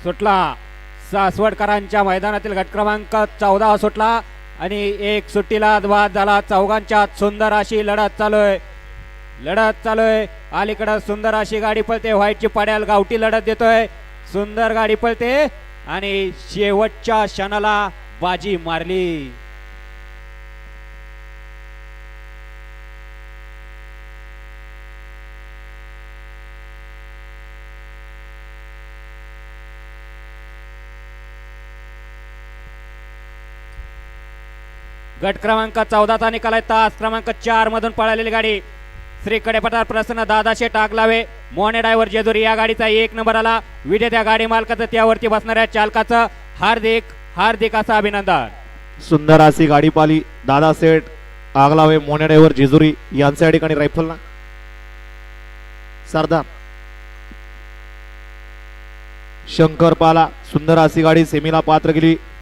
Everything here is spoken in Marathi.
सुटला. सासवडकरांच्या मैदानातील गट क्रमांक 14 सुटला आणि एक सुट्टीला बाद झाला. चौघांच्यात सुंदर अशी लढत चालूय. अलीकडे सुंदर अशी गाडी पळते. व्हाईटची पड्याल गावठी लढत देतोय. सुंदर गाडी पळते आणि शेवटच्या क्षणाला बाजी मारली. गट क्रमांक 14चा निकाल आहे. तास क्रमांक 4 मधून पळालेली गाडी श्री कडेपठार प्रसन्न दादाशे टाकलावे मोने ड्रायव्हर जेजुरी या गाडीचा 1 नंबर आला. विजेत्या गाडी मालकाचं त्यावरती बसणाऱ्या चालकाचं हार्दिक असं अभिनंदन. सुंदर अशी गाडी पाली. दादा सेठ आगलावे मोने ड्रायव्हर जेजुरी यांच्या या ठिकाणी रायफलला सरदार शंकर पाला. सुंदर अशी गाडी सेमीला पात्र गेली.